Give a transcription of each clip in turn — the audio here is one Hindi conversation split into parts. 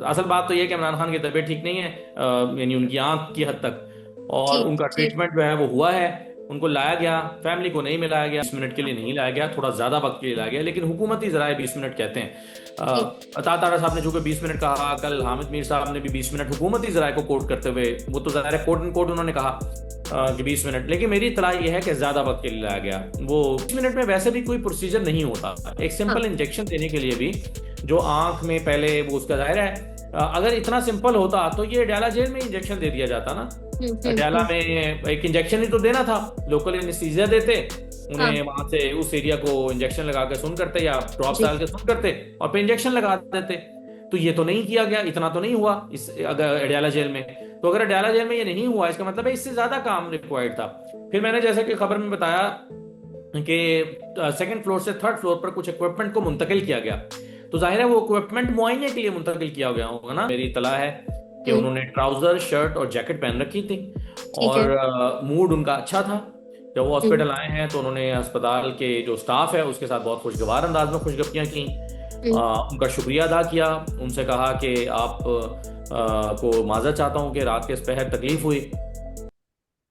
असल बात तो ये है कि इमरान खान की तबीयत ठीक नहीं है, यानी उनकी आंख की हद तक, और ठीक उनका ठीक। ट्रीटमेंट जो है वो हुआ है। उनको लाया गया, फैमिली को नहीं मिलाया गया, 20 मिनट के लिए नहीं लाया गया, थोड़ा ज्यादा वक्त के लिए लाया गया, लेकिन हुकूमती जराए 20 मिनट कहते हैं। ठीक। तारा साहब ने चूंकि 20 मिनट कहा, कल हामिद मीर साहब ने भी 20 मिनट हुकूमती जराए को कोट करते हुए, वो तो ज़ाहिर है कोट एंड कोट उन्होंने कहा कि 20 मिनट, लेकिन मेरी इतला ये है कि ज्यादा वक्त के लिए लाया गया। वो 20 मिनट में वैसे भी कोई प्रोसीजर नहीं होता, एक हाँ। सिंपल इंजेक्शन देने के लिए भी, जो आंख में पहले वो उसका जाहिर है, अगर इतना सिंपल होता तो ये डाला जेल में इंजेक्शन दे दिया जाता ना। डाला हम्म। में एक इंजेक्शन ही तो देना था, लोकल एनेस्थीसिया देते, हाँ उन्हें वहां से उस एरिया को इंजेक्शन लगा के सुन करते या ड्रॉप जी। डाल के सुन करते और फिर इंजेक्शन लगा देते। तो ये तो नहीं किया गया, इतना तो नहीं हुआ इस अगर अडयाला जेल में। तो अगर अडयाला जेल में ये नहीं हुआ, इसका मतलब है इससे ज्यादा काम रिक्वायर्ड था। फिर मैंने जैसे कि खबर में बताया कि सेकंड फ्लोर से थर्ड फ्लोर पर कुछ इक्विपमेंट को मुंतकिल किया गया। तो जाहिर है वो इक्विपमेंट मुआयने के लिए मुंतकिल किया गया होगा ना। मेरी इतला है कि हम्म। उन्होंने ट्राउजर शर्ट और जैकेट पहन रखी थी, ठीक है। और मूड उनका अच्छा था। जब वो हम्म हॉस्पिटल आए हैं तो उन्होंने अस्पताल के जो स्टाफ है उसके साथ बहुत खुशगवार अंदाज में खुशगपियाँ की, हम्म। उनका शुक्रिया अदा किया, उनसे कहा कि आप को माजरत चाहता हूँ कि रात के इस पहर तकलीफ हुई।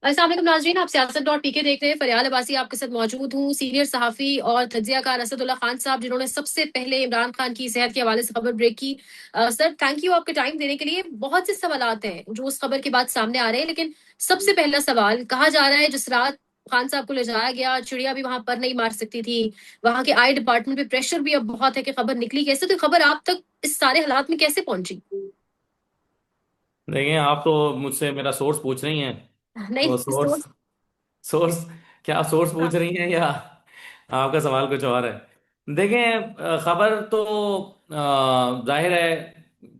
अस्सलाम वालेकुम नाजरीन, आप सियासत डॉट पीके देख रहे हैं। फरियाल अब्बासी आपके साथ मौजूद हूँ। सीनियर सहाफी और तज्जियाकार असदुल्ला खान साहब, जिन्होंने सबसे पहले इमरान खान की सेहत के हवाले से खबर ब्रेक की। सर, थैंक यू आपके टाइम देने के लिए। बहुत से सवालात हैं जो उस खबर के बाद सामने आ रहे हैं, लेकिन सबसे पहला सवाल, कहा जा रहा है जिस रात खान साहब को ले जाया गया, चिड़िया भी वहां पर नहीं मार सकती थी। वहां के आई डिपार्टमेंट पे प्रेशर भी अब बहुत है कि खबर निकली कैसे, तो खबर आप तक इस सारे हालात में कैसे पहुंची? देखिए, आप तो मुझसे मेरा सोर्स पूछ रही हैं, नहीं, तो सोर्स सोर्स। सोर्स क्या आप सोर्स पूछ रही हैं या आपका सवाल कुछ और है? देखें, खबर तो जाहिर है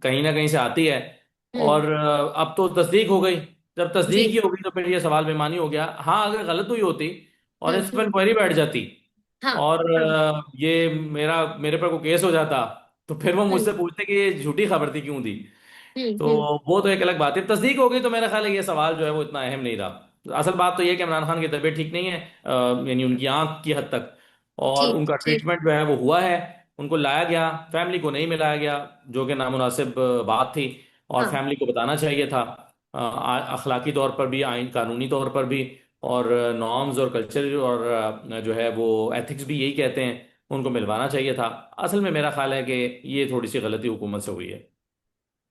कहीं ना कहीं से आती है, हम्म। और अब तो तस्दीक हो गई। जब तस्दीक जी। ही हो गई तो फिर ये सवाल बेमानी हो गया। हाँ, अगर गलत हुई होती और इस पर हम्म। इंक्वायरी बैठ जाती हाँ। और हाँ। ये मेरे पर कोई केस हो जाता, तो फिर वो हम्म मुझसे पूछते कि ये झूठी खबर थी, क्यों दी। तो हम्म। वो तो एक अलग बात है, तस्दीक हो गई तो मेरा ख्याल है ये सवाल जो है वो इतना अहम नहीं रहा। असल बात तो ये है कि इमरान खान की तबीयत ठीक नहीं है, यानी उनकी आंख की हद तक, और ठीक उनका ठीक। ट्रीटमेंट जो है वो हुआ है। उनको लाया गया, फैमिली को नहीं मिलाया गया, जो कि नामुनासिब बात थी, और हाँ। फैमिली को बताना चाहिए था। अखलाकी तौर पर भी, आइन कानूनी तौर पर भी, और नॉर्म्स और कल्चर और जो है वो एथिक्स भी यही कहते हैं, उनको मिलवाना चाहिए था। असल में मेरा ख्याल है कि ये थोड़ी सी गलती हुकूमत से हुई है।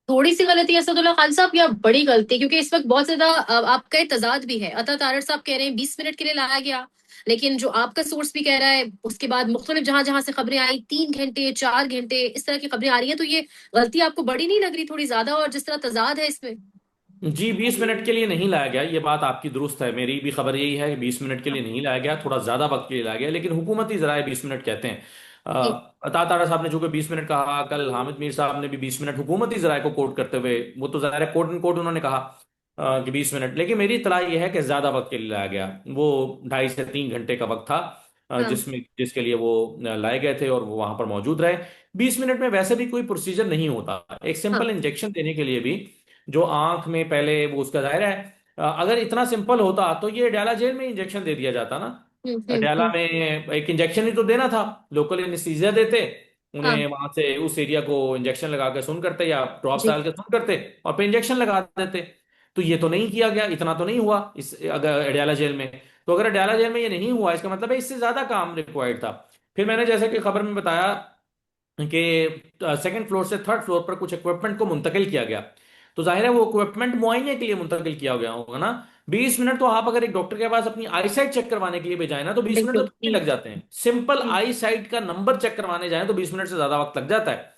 थोड़ी सी गलती है असदुल्ला खान साहब या बड़ी गलती? क्योंकि इस वक्त बहुत ज्यादा आपका एक तजाद भी है। अता तारड़ साहब कह रहे हैं 20 मिनट के लिए लाया गया, लेकिन जो आपका सोर्स भी कह रहा है, उसके बाद मुख्तलिफ जहां जहां से खबरें आई, 3 घंटे 4 घंटे इस तरह की खबरें आ रही हैं, तो ये गलती आपको बड़ी नहीं लग रही थोड़ी ज्यादा? और जिस तरह तजाद है इसमें। जी, 20 मिनट के लिए नहीं लाया गया, ये बात आपकी दुरुस्त है। मेरी भी खबर यही है कि 20 मिनट के लिए नहीं लाया गया, थोड़ा ज्यादा वक्त के लिए लाया गया, लेकिन हुकूमती जराए 20 मिनट कहते हैं। ठीक। तारा साहब ने चूंकि 20 मिनट कहा, कल हामिद मीर साहब ने भी 20 मिनट हुकूमती जराए को कोट करते हुए, वो तो ज़ाहिर है कोट एंड कोट उन्होंने कहा कि 20 मिनट, लेकिन मेरी इतला ये है कि ज्यादा वक्त के लिए लाया गया। वो 2.5 से 3 घंटे का वक्त था, हाँ। जिसके लिए वो लाए गए थे और वो वहां पर मौजूद रहे। 20 मिनट में वैसे भी कोई प्रोसीजर नहीं होता, एक हाँ। सिंपल इंजेक्शन देने के लिए भी, जो आंख में पहले वो उसका जाहिर है, अगर इतना सिंपल होता तो ये डाला जेल में इंजेक्शन दे दिया जाता ना। डाला हम्म। में एक इंजेक्शन ही तो देना था, लोकल एनेस्थीसिया देते, हाँ उन्हें वहां से उस एरिया को इंजेक्शन लगा के सुन करते या ड्रॉप्स जी। डाल के सुन करते और फिर इंजेक्शन लगा देते। तो ये तो नहीं किया गया, इतना तो नहीं हुआ इस अगर अडयाला जेल में। तो अगर अडयाला जेल में ये नहीं हुआ, इसका मतलब है इससे ज्यादा काम रिक्वायर्ड था। फिर मैंने जैसे कि खबर में बताया कि सेकंड फ्लोर से थर्ड फ्लोर पर कुछ इक्विपमेंट को मुंतकिल किया गया। तो जाहिर है वो इक्विपमेंट मुआयने के लिए मुंतकिल किया गया होगा ना। 20 मिनट तो आप अगर एक डॉक्टर के पास अपनी आई साइट चेक करवाने के लिए भी जाए ना, तो 20 मिनट तो बिल्कुल। नहीं लग जाते हैं। सिंपल हम्म आई साइट का नंबर चेक करवाने जाए तो 20 मिनट से ज्यादा वक्त लग जाता है।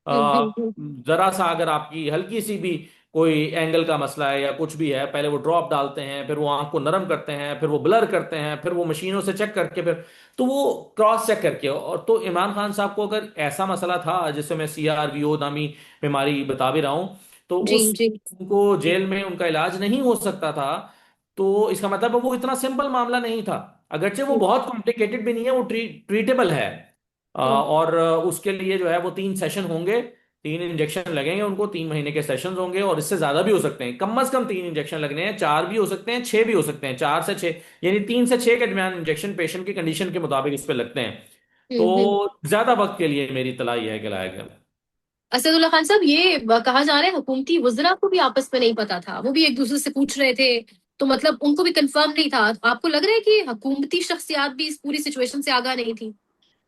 हम्म अ, हम्म हम्म जरा सा अगर आपकी हल्की सी भी कोई एंगल का मसला है या कुछ भी है, पहले वो ड्रॉप डालते हैं, फिर वो आंख को नरम करते हैं, फिर वो ब्लर करते हैं, फिर वो मशीनों से चेक करके, फिर तो वो क्रॉस चेक करके। और तो इमरान खान साहब को अगर ऐसा मसला था जिससे मैं CRVO नामी बीमारी बता भी रहा हूं, तो जी उस जी। उनको जेल में उनका इलाज नहीं हो सकता था। तो इसका मतलब है वो इतना सिंपल मामला नहीं था। अगरचे वो हम्म बहुत कॉम्प्लिकेटेड भी नहीं है, वो ट्रीटेबल है। हम्म और उसके लिए जो है वो 3 सेशन होंगे, 3 इंजेक्शन लगेंगे उनको, 3 महीने के सेशन होंगे, और इससे ज्यादा भी हो सकते हैं। कम से कम 3 इंजेक्शन लगने हैं, 4 भी हो सकते हैं, 6 भी हो सकते हैं, 4 से 6, यानी 3 से 6 के दरमियान इंजेक्शन पेशेंट की कंडीशन के मुताबिक इस पे लगते हैं। हम्म हम्म तो ज्यादा वक्त के लिए मेरी तला यह है कि लाया गया। असदुल्ला खान साहब, ये कहा जा रहा है हुकूमती वज़रा को भी आपस में नहीं पता था, वो भी एक दूसरे से पूछ रहे थे, तो मतलब उनको भी कंफर्म नहीं था। आपको लग रहा है कि हुकूमती शख्सियात भी इस पूरी सिचुएशन से आगाह नहीं थी?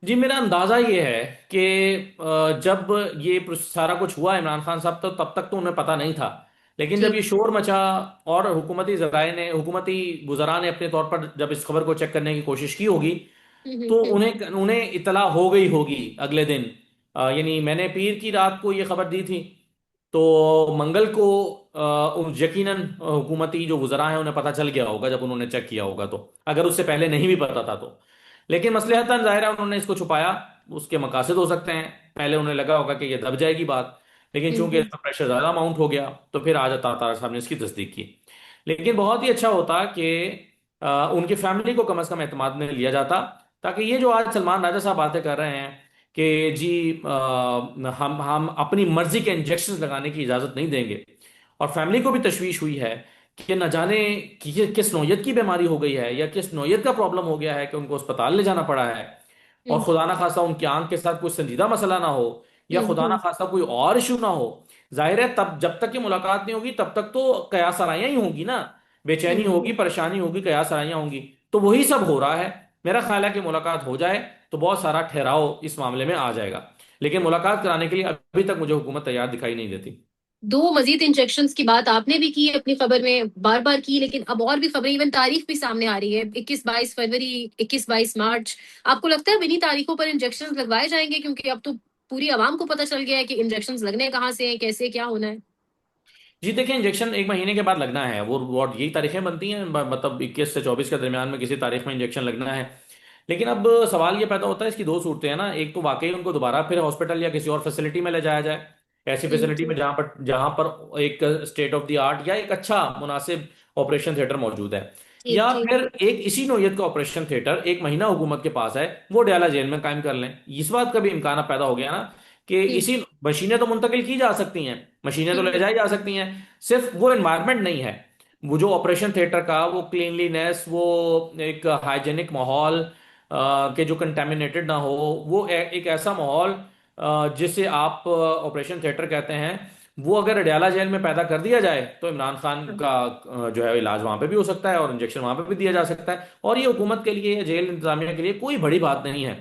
जी, मेरा अंदाजा ये है कि जब ये सारा कुछ हुआ इमरान खान साहब, तो तब तक तो उन्हें पता नहीं था। लेकिन जब जी। ये शोर मचा और हुकूमती वज़रा ने अपने तौर पर जब इस खबर को चेक करने की कोशिश की होगी, तो हम्म। उन्हें उन्हें इतला हो गई होगी अगले दिन। यानी मैंने पीर की रात को ये खबर दी थी, तो मंगल को यकीनन हुकूमती जो वज़रा हैं उन्हें पता चल गया होगा जब उन्होंने चेक किया होगा, तो अगर उससे पहले नहीं भी पता था तो। लेकिन मसलहतन ज़ाहिर है उन्होंने इसको छुपाया। उसके मकासद हो सकते हैं, पहले उन्हें लगा होगा कि ये दब जाएगी बात, लेकिन चूंकि हम्म। इसका प्रेशर ज़्यादा माउंट हो गया, तो फिर आज तारा साहब ने इसकी तस्दीक की। लेकिन बहुत ही अच्छा होता कि उनकी फैमिली को कम अज़ कम एतमाद में लिया जाता, ताकि ये जो आज सलमान राजा साहब बातें कर रहे हैं कि जी हम अपनी मर्जी के इंजेक्शन लगाने की इजाज़त नहीं देंगे, और फैमिली को भी तशवीश हुई है कि न जाने कि ये किस नौयत की बीमारी हो गई है या किस नौयत का प्रॉब्लम हो गया है कि उनको अस्पताल ले जाना पड़ा है, और हम्म। खुदा ना खास्ता उनकी आंख के साथ कोई संजीदा मसला ना हो, या खुदा ना हम्म। खास्ता कोई और इशू ना हो। जाहिर है तब जब तक कि मुलाकात नहीं होगी तब तक तो कयास आराइयां ही होंगी ना, बेचैनी हम्म। होगी, परेशानी होगी, कयास आराइयां होंगी। तो वही सब हो रहा है। मेरा ख्याल है कि मुलाकात हो जाए तो बहुत सारा ठहराव इस मामले में आ जाएगा। लेकिन मुलाकात कराने के लिए अभी तक मुझे हुकूमत तैयार दिखाई नहीं देती। दो मजीद इंजेक्शन की बात आपने भी की अपनी खबर में, बार बार की, लेकिन अब और भी खबरें, इवन तारीख भी सामने आ रही है, 21-22 फरवरी, 21-22 मार्च। आपको लगता है अब इन्हीं तारीखों पर इंजेक्शन लगवाए जाएंगे? क्योंकि अब तो पूरी आवाम को पता चल गया है कि इंजेक्शन लगने कहाँ से हैं, कैसे क्या होना है। जी देखिए, इंजेक्शन एक महीने के बाद लगना है, वो यही तारीखें बनती हैं, मतलब 21 से 24 के दरमियान में किसी तारीख में इंजेक्शन लगना है। लेकिन अब सवाल ये पैदा होता है, इसकी दो सूरतें हैं ना। एक तो वाकई उनको दोबारा फिर हॉस्पिटल या किसी और फैसिलिटी में ले जाया जाए, ऐसी फैसिलिटी में जी। जहां पर एक स्टेट ऑफ द आर्ट या एक अच्छा मुनासिब ऑपरेशन थिएटर मौजूद है, ठीक या ठीक। फिर एक इसी नौयत का ऑपरेशन थिएटर एक महीना हुकूमत के पास है वो डयाला जेल में कायम कर लें। इस बात का भी इम्कान अब पैदा हो गया ना कि हम्म। इसी मशीनें तो मुंतकिल की जा सकती हैं, मशीनें तो ले हम्म। जाई जा सकती हैं, सिर्फ वो एनवायरनमेंट नहीं है। वो जो ऑपरेशन थिएटर का वो क्लीनलीनेस, वो एक हाइजेनिक माहौल, के जो कंटेमिनेटेड ना हो, वो एक ऐसा माहौल जिसे आप ऑपरेशन थिएटर कहते हैं, वो अगर अडयाला जेल में पैदा कर दिया जाए तो इमरान खान हाँ। का जो है इलाज वहां पे भी हो सकता है और इंजेक्शन वहां पे भी दिया जा सकता है, और ये हुकूमत के लिए या जेल इंतजामिया के लिए कोई बड़ी बात नहीं है।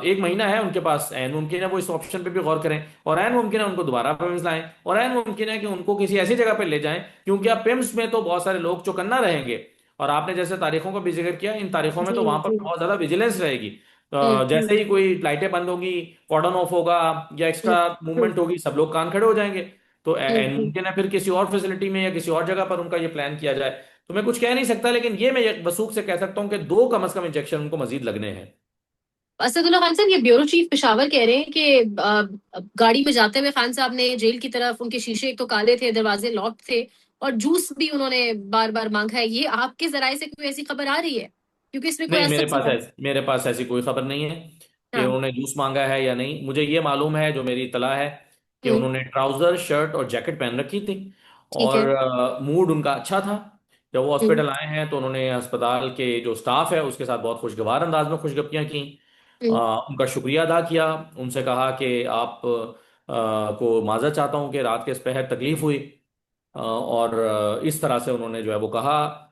एक महीना है उनके पास, ऐन मुमकिन है वो इस ऑप्शन पे भी गौर करें, और ऐन मुमकिन है उनको दोबारा पिम्स लाएं, और ऐन मुमकिन है कि उनको किसी ऐसी जगह पे ले जाएं, क्योंकि अब पिम्स में तो बहुत सारे लोग चौकन्ना रहेंगे। और आपने जैसे तारीखों का भी जिक्र किया, इन तारीखों में जी तो वहां पर जी। बहुत ज्यादा विजिलेंस रहेगी। हम्म। जैसे ही कोई लाइटें बंद होगी, कॉर्डन ऑफ होगा, या हम्म। एक्स्ट्रा हम्म। मूवमेंट होगी, सब लोग कान खड़े हो जाएंगे। तो हम्म। मुमकिन है फिर किसी और फैसिलिटी में या किसी और जगह पर उनका ये प्लान किया जाए। तो मैं कुछ कह नहीं सकता, लेकिन ये मैं वसूख से कह सकता हूँ कि दो कम से कम इंजेक्शन उनको मजीद लगने हैं। असदुल्ला खान साहब, ये ब्यूरो चीफ पेशावर कह रहे हैं कि गाड़ी में जाते हुए खान साहब ने जेल की तरफ, उनके शीशे एक तो काले थे, दरवाजे लॉक थे, और जूस भी उन्होंने बार बार मांगा है। ये आपके जराये से कोई ऐसी खबर आ रही है? क्योंकि इसमें कोई नहीं, ऐसा मेरे पास ऐसी कोई खबर नहीं है कि हाँ। उन्होंने जूस मांगा है या नहीं। मुझे ये मालूम है, जो मेरी इतला है, कि हम्म। उन्होंने ट्राउजर, शर्ट और जैकेट पहन रखी थी, ठीक है। और मूड उनका अच्छा था। जब वो हम्म। हॉस्पिटल आए हैं तो उन्होंने अस्पताल के जो स्टाफ है उसके साथ बहुत खुशगवार अंदाज में खुशगपियां की, हम्म। उनका शुक्रिया अदा किया, उनसे कहा कि आप को माजरत चाहता हूँ कि रात के इस पहर तकलीफ हुई, और इस तरह से उन्होंने जो है वो कहा।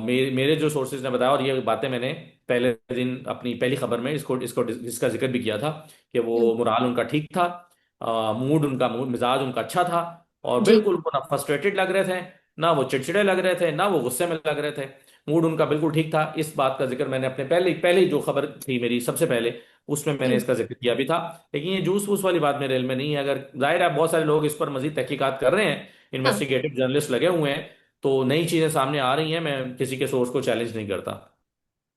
मेरे जो सोर्सेज ने बताया, और ये बातें मैंने पहले दिन अपनी पहली खबर में इसको इसको इसका जिक्र भी किया था, कि हम्म। वो मुराल उनका ठीक था, मूड मिजाज उनका अच्छा था, और जी। बिल्कुल वो ना फ्रस्ट्रेटेड लग रहे थे, ना वो चिड़चिड़े लग रहे थे, ना वो गुस्से में लग रहे थे। मूड उनका बिल्कुल ठीक था। इस बात का जिक्र मैंने अपने पहले पहले जो खबर थी मेरी सबसे पहले, उसमें मैंने जी। इसका जिक्र किया भी था। लेकिन ये जूस वूस वाली बात मेरे दिल में नहीं है। अगर जाहिर है बहुत सारे लोग इस पर मजीद तहकीकात कर रहे हैं, हाँ। इन्वेस्टिगेटिव जर्नलिस्ट लगे हुए हैं, तो नई चीजें सामने आ रही हैं, मैं किसी के सोर्स को चैलेंज नहीं करता।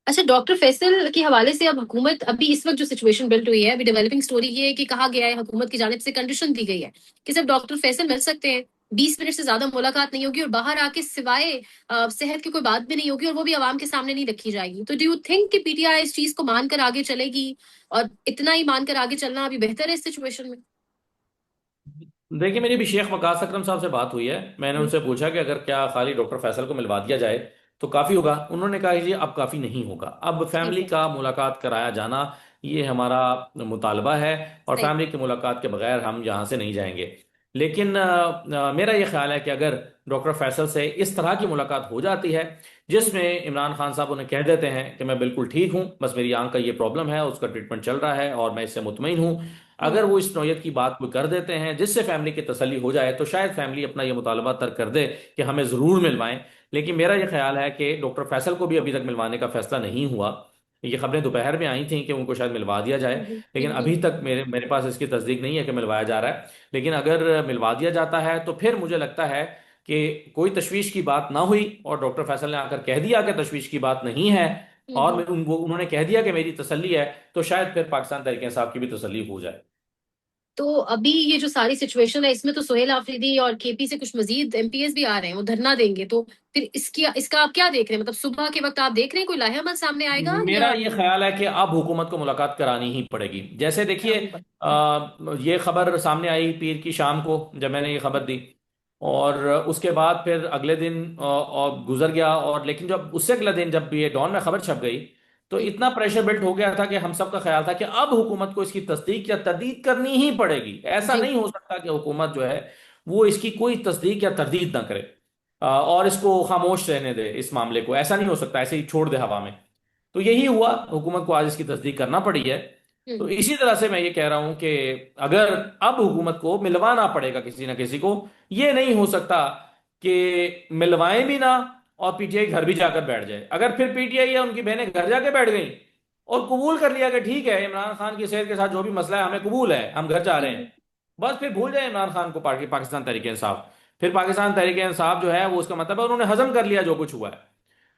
अच्छा, डॉक्टर फैसल के हवाले से अब हुकूमत, अभी इस वक्त जो सिचुएशन बिल्ट हुई है, अभी डेवलपिंग स्टोरी ये है कि कहा गया है, हुकूमत की जानिब से कंडीशन दी गई है कि सिर्फ डॉक्टर फैसल मिल सकते हैं, 20 मिनट से ज्यादा मुलाकात नहीं होगी, और बाहर आके सिवाय सेहत की कोई बात भी नहीं होगी, और वो भी आवाम के सामने नहीं रखी जाएगी। तो डू यू थिंक कि पीटीआई इस चीज को मानकर आगे चलेगी? और इतना ही मानकर आगे चलना अभी बेहतर है इस सिचुएशन में? देखिए, मेरी भी शेख वकास अकरम साहब से बात हुई है। मैंने हम्म। उनसे पूछा कि अगर क्या खाली डॉक्टर फैसल को मिलवा दिया जाए तो काफ़ी होगा। उन्होंने कहा कि जी अब काफ़ी नहीं होगा, अब ठीक फैमिली है। का मुलाकात कराया जाना ये हमारा मुतालबा है, और सही। फैमिली की मुलाकात के बगैर हम यहाँ से नहीं जाएंगे। लेकिन मेरा ये ख्याल है कि अगर डॉक्टर फैसल से इस तरह की मुलाकात हो जाती है जिसमें इमरान खान साहब उन्हें कह देते हैं कि मैं बिल्कुल ठीक हूँ, बस मेरी आंख का ये प्रॉब्लम है, उसका ट्रीटमेंट चल रहा है और मैं इससे मुतमईन हूँ, हम्म। अगर वो इस नौयत की बात कोई कर देते हैं जिससे फैमिली की तसल्ली हो जाए, तो शायद फैमिली अपना ये मुतालबा तर्क कर दे कि हमें ज़रूर मिलवाएं। लेकिन मेरा ये ख्याल है कि डॉक्टर फैसल को भी अभी तक मिलवाने का फैसला नहीं हुआ। ये खबरें दोपहर में आई थी कि उनको शायद मिलवा दिया जाए, लेकिन अभी तक मेरे मेरे पास इसकी तस्दीक नहीं है कि मिलवाया जा रहा है। लेकिन अगर मिलवा दिया जाता है तो फिर मुझे लगता है कि कोई तशवीश की बात ना हुई और डॉक्टर फैसल ने आकर कह दिया कि तशवीश की बात नहीं है, और उनको उन्होंने कह दिया कि मेरी तसल्ली है, तो शायद फिर पाकिस्तान तहरीक इंसाफ की भी तसल्ली हो जाए। तो अभी ये जो सारी सिचुएशन है इसमें तो सोहेल आफरीदी और केपी से कुछ मजीद एमपीएस भी आ रहे हैं, वो धरना देंगे, तो फिर इसकी इसका आप क्या देख रहे हैं? मतलब सुबह के वक्त आप देख रहे हैं कोई लाहेमत सामने आएगा मेरा या? ये ख्याल है कि अब हुकूमत को मुलाकात करानी ही पड़ेगी। जैसे देखिए, करानी पड़े। ये खबर सामने आई पीर की शाम को जब मैंने ये खबर दी, और उसके बाद फिर अगले दिन और गुजर गया, और लेकिन जब उससे अगले दिन जब ये डॉन में खबर छप गई, तो इतना प्रेशर बिल्ड हो गया था कि हम सब का ख्याल था कि अब हुकूमत को इसकी तस्दीक या तरदीद करनी ही पड़ेगी। ऐसा जी। नहीं हो सकता कि हुकूमत जो है वो इसकी कोई तस्दीक या तरदीद ना करे, और इसको खामोश रहने दे इस मामले को। ऐसा नहीं हो सकता ऐसे ही छोड़ दे हवा में। तो यही हुआ, हुकूमत को आज इसकी तस्दीक करना पड़ी है। तो हम्म। इसी तरह से मैं ये कह रहा हूं कि अगर अब हुकूमत को मिलवाना पड़ेगा किसी ना किसी को, ये नहीं हो सकता कि मिलवाएं भी ना और पीटीआई घर भी जाकर बैठ जाए। अगर फिर पीटीआई या उनकी बहनें घर जाके बैठ गई और कबूल कर लिया कि ठीक है इमरान खान की सेहत के साथ जो भी मसला है हमें कबूल है, हम घर जा रहे हैं, बस फिर भूल जाए इमरान खान को पार्टी पाकिस्तान तहरीक इंसाफ। फिर पाकिस्तान तहरीक इंसाफ जो है वो, उसका मतलब है उन्होंने हजम कर लिया जो कुछ हुआ है।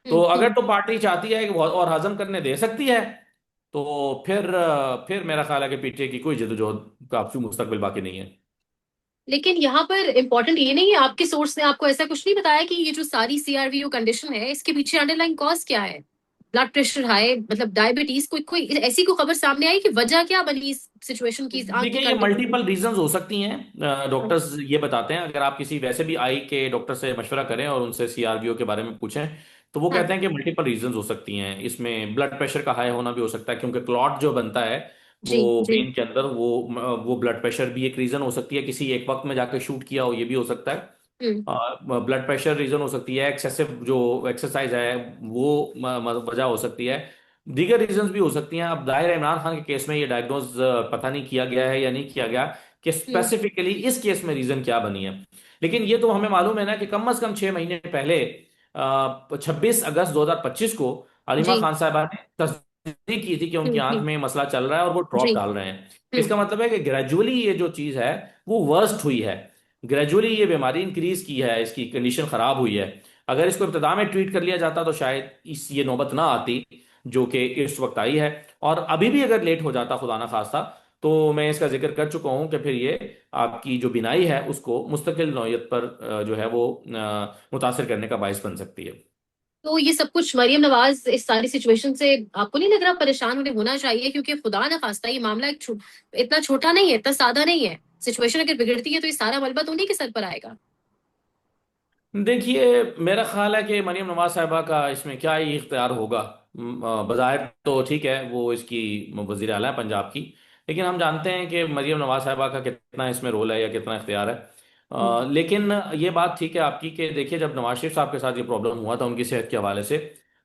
तो अगर तो पार्टी चाहती है कि और हजम करने दे सकती है, तो फिर मेरा ख्याल है कि पीटीआई की कोई जद्दोजहद का मुस्तकबिल बाकी नहीं है। लेकिन यहाँ पर इम्पोर्टेंट ये नहीं है, आपके सोर्स ने आपको ऐसा कुछ नहीं बताया कि ये जो सारी सीआरवीओ कंडीशन है इसके पीछे अंडरलाइन कॉज क्या है? ब्लड प्रेशर हाई, मतलब डायबिटीज, कोई कोई ऐसी कोई खबर सामने आई कि वजह क्या बनी इस सिचुएशन की, इस आंख की देखिए, ये कंडीशन? मल्टीपल रीजंस हो सकती हैं। डॉक्टर्स ये बताते हैं, अगर आप किसी वैसे भी आई के डॉक्टर से मशवरा करें और उनसे सीआरबीओ के बारे में पूछें, तो वो हाँ। कहते हैं कि मल्टीपल रीजंस हो सकती हैं। इसमें ब्लड प्रेशर का हाई होना भी हो सकता है, क्योंकि क्लॉट जो बनता है जी। वो जी। वेन के अंदर, वो ब्लड प्रेशर भी एक रीजन हो सकती है। किसी एक वक्त में जाकर शूट किया हो, ये भी हो सकता है। हम्म। ब्लड प्रेशर रीजन हो सकती है, एक्सेसिव जो एक्सरसाइज है वो वजह हो सकती है। दीगर रीजंस भी हो सकती हैं। अब जाहिर है इमरान खान के केस में ये डायग्नोज पता नहीं किया गया है या नहीं किया गया कि हम्म। स्पेसिफिकली इस केस में रीजन क्या बनी है। लेकिन ये तो हमें मालूम है ना कि कम से कम 6 महीने पहले 26 अगस्त 2025 को अलीमा जी। खान साहबा ने तस्दीक की थी कि उनकी आंख हम्म। में मसला चल रहा है और वो ड्रॉप जी। डाल रहे हैं। हम्म। इसका मतलब है कि ग्रेजुअली ये जो चीज है वो वर्स्ट हुई है, ग्रेजुअली ये बीमारी इंक्रीज की है, इसकी कंडीशन खराब हुई है। अगर इसको इब्तदा में ट्रीट कर लिया जाता तो शायद इस ये नौबत ना आती जो कि इस वक्त आई है। और अभी भी अगर लेट हो जाता खुदा ना खास्ता, तो मैं इसका जिक्र कर चुका हूं कि फिर ये आपकी जो बिनाई है उसको मुस्तकिल नौयत पर जो है वो मुतासर करने का बायस बन सकती है। तो ये सब कुछ मरियम नवाज इस सारी सिचुएशन से आपको नहीं लग रहा परेशान उन्हें होना चाहिए? क्योंकि खुदा ना खास्ता ये मामला इतना छोटा नहीं है, इतना सादा नहीं है। सिचुएशन अगर बिगड़ती है तो ये सारा मलबा तो उन्हीं के सर पर आएगा। देखिए, मेरा ख्याल है कि मरीम नवाज साहिबा का इसमें क्या ही इख्तियार होगा। बज़ाहिर तो ठीक है वो इसकी वज़ीर आला है पंजाब की, लेकिन हम जानते हैं कि मरीम नवाज साहिबा का कितना इसमें रोल है या कितना इख्तियार है। हम्म। लेकिन ये बात ठीक है आपकी कि देखिए, जब नवाज शरीफ साहब के साथ ये प्रॉब्लम हुआ था उनकी सेहत के हवाले से,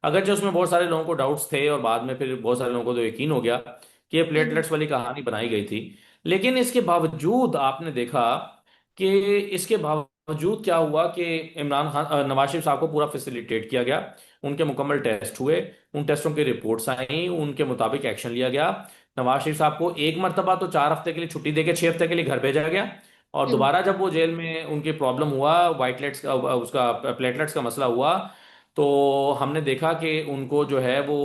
अगरचे उसमें बहुत सारे लोगों को डाउट्स थे और बाद में फिर बहुत सारे लोगों को तो यकीन हो गया कि ये हम्म। प्लेटलेट्स वाली कहानी बनाई गई थी। लेकिन इसके बावजूद आपने देखा कि इसके बावजूद क्या हुआ कि इमरान खान नवाज शरीफ साहब को पूरा फैसिलिटेट किया गया। उनके मुकम्मल टेस्ट हुए, उन टेस्टों की रिपोर्ट्स आई, उनके मुताबिक एक्शन लिया गया। नवाज शरीफ साहब को एक मरतबा तो 4 हफ्ते के लिए छुट्टी देके 6 हफ्ते के लिए घर भेजा गया, और हम्म। दोबारा जब वो जेल में उनकी प्रॉब्लम हुआ, वाइटलेट्स का उसका प्लेटलेट्स का मसला हुआ, तो हमने देखा कि उनको जो है वो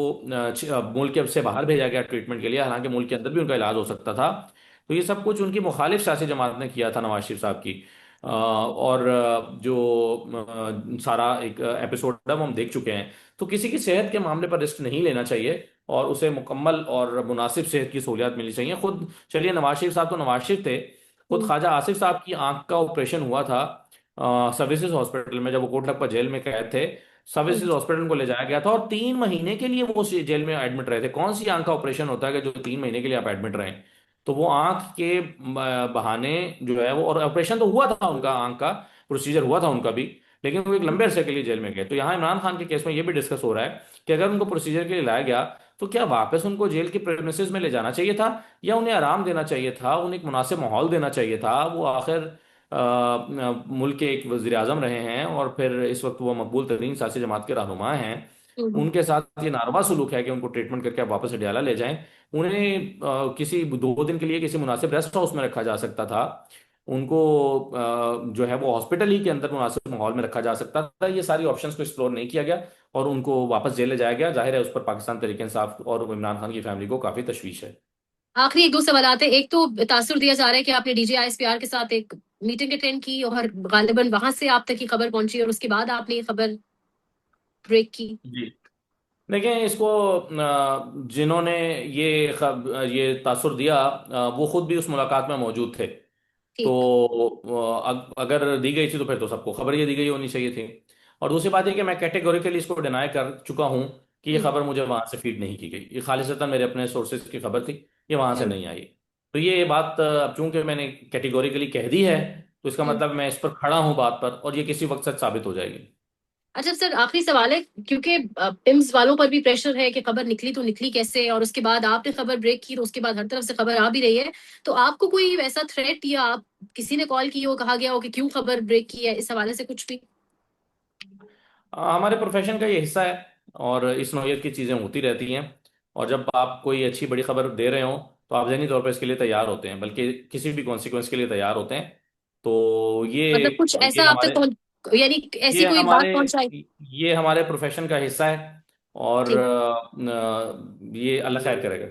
मुल्क से बाहर भेजा गया ट्रीटमेंट के लिए, हालांकि मुल्क के अंदर भी उनका इलाज हो सकता था। तो ये सब कुछ उनकी मुखालिफ सियासी जमात ने किया था नवाज शरीफ साहब की। और जो सारा एक एपिसोड अब हम देख चुके हैं। तो किसी की सेहत के मामले पर रिस्क नहीं लेना चाहिए, और उसे मुकम्मल और मुनासिब सेहत की सहूलियात मिलनी चाहिए। खुद चलिए, नवाज शरीफ साहब तो नवाज शरीफ थे, खुद हम्म। ख्वाजा आसिफ साहब की आंख का ऑपरेशन हुआ था सर्विसेज हॉस्पिटल में जब वो कोटलखपत जेल में कैद थे। सर्विसेज हम्म, हॉस्पिटल को ले जाया गया था, और 3 महीने के लिए वो उस जेल में एडमिट रहे थे। कौन सी आंख का ऑपरेशन होता है कि जो 3 महीने के लिए आप एडमिट रहे? तो वो आंख के बहाने जो है वो, और ऑपरेशन तो हुआ था उनका, आंख का प्रोसीजर हुआ था उनका भी, लेकिन वो एक लंबे अरसे के लिए जेल में गए। तो यहाँ इमरान खान के केस में ये भी डिस्कस हो रहा है कि अगर उनको प्रोसीजर के लिए लाया गया, तो क्या वापस उनको जेल के प्रेमिसेस में ले जाना चाहिए था, या उन्हें आराम देना चाहिए था, उन्हें एक मुनासिब माहौल देना चाहिए था? वो आखिर मुल्क के एक वजीर आजम रहे हैं, और फिर इस वक्त वो मकबूल तरीन सियासी जमात के रहनुमा हैं। हम्म। उनके साथ ये नारवा सलूक है कि उनको ट्रीटमेंट करके आप वापस अडयाला ले जाएं। उन्हें किसी 2 दिन के लिए किसी मुनासिब रेस्ट हाउस में रखा जा सकता था। उनको जो है वो हॉस्पिटल ही के अंदर मुनासिब माहौल में रखा जा सकता था। ये सारी ऑप्शंस को एक्सप्लोर नहीं किया गया, और उनको वापस जेल ले जाया गया। जाहिर है उस पर पाकिस्तान तहरीक इंसाफ और इमरान खान की फैमिली को काफी तशवीश है। आखिरी एक दो सवाल आते हैं। एक तो तासुर दिया जा रहा है कि आपने डीजीआईएसपीआर के साथ एक मीटिंग अटेंड की और गालिबन वहां से आप तक की खबर पहुंची और उसके बाद आपने ये खबर ब्रेक की। जी, देखिए इसको जिन्होंने ये तासुर दिया, वो खुद भी उस मुलाकात में मौजूद थे। ठीक। तो अगर दी गई थी तो फिर तो सबको खबर ये दी गई होनी चाहिए थी। और दूसरी बात है कि मैं कैटेगोरिकली इसको डिनाई कर चुका हूँ कि ये हम्म, खबर मुझे वहां से फीड नहीं की गई। ये खालिसतन मेरे अपने सोर्सेज की खबर थी, ये वहां से हम्म, नहीं आई। तो ये बात अब चूंकि मैंने कैटेगोरिकली कह दी है, तो इसका हम्म। मतलब मैं इस पर खड़ा हूँ बात पर, और ये किसी वक्त सच साबित हो जाएगी। अच्छा सर, आखिरी सवाल है, क्योंकि पिम्स वालों पर भी प्रेशर है कि खबर निकली तो निकली कैसे, और उसके बाद आपने खबर ब्रेक की तो उसके बाद हर तरफ से खबर आ भी रही है। तो आपको कोई वैसा थ्रेट या आप किसी ने कॉल की हो, कहा गया हो कि क्यों खबर ब्रेक की है, इस हवाले से कुछ भी? हमारे प्रोफेशन का ये हिस्सा है, और इस नौयत की चीज़ें होती रहती हैं। और जब आप कोई अच्छी बड़ी खबर दे रहे हो, तो आप जहनी तौर पर इसके लिए तैयार होते हैं, बल्कि किसी भी कॉन्सिक्वेंस के लिए तैयार होते हैं। तो मतलब कुछ ये ऐसा आप तक हमारे पहुंच, यानी ऐसी ये कोई बात हमारे पहुंचाई? ये हमारे प्रोफेशन का हिस्सा है। और ठीक। ये अल्लाह खैर करेगा।